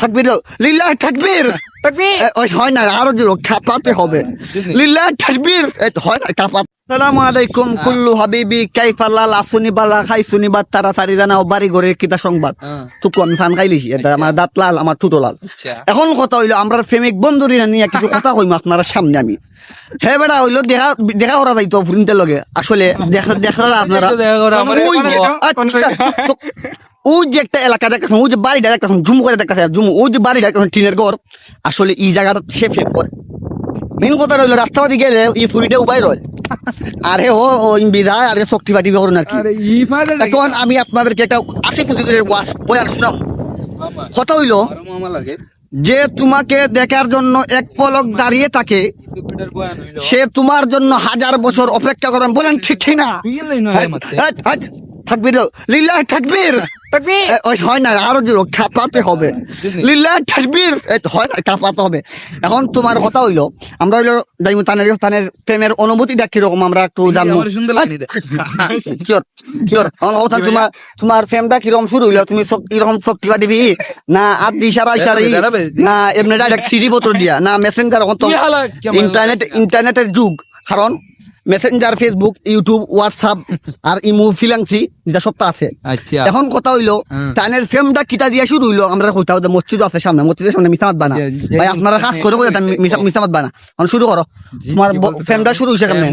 থাকবির লিল্লাহ তাকবীর ওই হয় না আরো জোরে কাঁপাতে হবে লিল্লাহ তাকবীর হয় না কাঁপাতে আসসালামু আলাইকুম কুল্লু হাবিবি কাইফাল্লাহ আসুনি বালা খাইছুনি বাত তাড়াতাড়ি জানা বাড়ি ঘরে কিতা সংবাদ তুকু আমি ফান খাইলিছি এটা আমার দাঁত লাল আমার ঠুটো লাল এখন কথা হইলো আমরা প্রেমিক বন্ধুরি নিয়ে কিছু কথা কইম আপনারা সামনে আমি হ্যাঁ বেটা হইলো দেখা দেখা করা যাইতো ফুরিনতে লগে আসলে দেখরা আপনারা ওই যে একটা এলাকা দেখতেছেন ওই যে বাড়িটা দেখতেছেন জুম করে দেখতেছেন জুম ওই যে বাড়িটা দেখতেছেন টিনের ঘর আসলে এই জায়গাটা সে ফেপ করে মেন কথা রইলো রাস্তাবাদী গেলে এই ফুরিটা উপায় রয় আরে ও বিদায় আরে শক্তি পাটি করুন আর কি এখন আমি আপনাদেরকে একটা আশি ফুটির বয়ান শুনাম কথা হইলো যে তোমাকে দেখার জন্য এক পলক দাঁড়িয়ে থাকে সে তোমার জন্য 1000 বছর অপেক্ষা করেন বলেন ঠিক ঠিক না থাকবির লিল্লাহ তাকবীর ওই হয় না আরো জোরে কাঁপাতে হবে লিল্লাহ তাকবীর হয় না কাঁপাতে হবে এখন তোমার কথা হইলো আমরা হইলো যাইমু তানের প্রেমের অনুভূতিটা কিরকম আমরা একটু জানবো তোমার প্রেমটা কিরকম শুরু হইলো তুমি এরকম শক্তি দিবি না আদি ইশারা ইশারি না এমনি ডাইরেক্ট সিডি পত্র দিয়া না মেসেঞ্জার ইন্টারনেটের যুগ কারণ মেসেঞ্জার ফেসবুক ইউটিউব হোয়াটসঅ্যাপ আর ইমো ফিলাংসি যেটা সপ্তাহ আছে এখন কথা হইলো টাইনের ফ্রেমটা কিটা দিয়া শুরু হইলো আমরা কইতাও যে মসজিদ আছে সামনে মসজিদের সামনে মিসামাত বানা ভাই আপনারা কাজ করে মিসামাত বানা এখন শুরু করো তোমার ফ্রেমটা শুরু হইছে কেমনে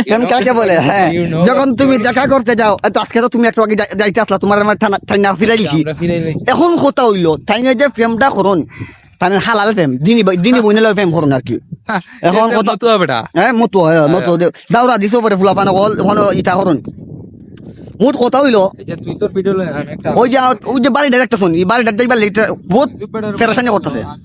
ফ্রেম কাকে বলে হ্যাঁ যখন তুমি দেখা করতে যাও আজকে তো তুমি একটু আগে যাইতে আসলা তোমার আমার ঠান্ডা ফিরাইছি এখন কথা হইলো টাইনের যে ফ্রেমটা করুন টাইনের হালাল ফ্রেম দিনী বইনে ফ্রেম করুন আর কি এখন হ্যাঁ মতো দাওরা দিছো পরে ফুলা পানা ইটা করুন মোট কথা হইলো ওই যে বাড়িটা দেখতেছ এই বাড়িটা দেখবার বহুত ফেরাসানি করতেছে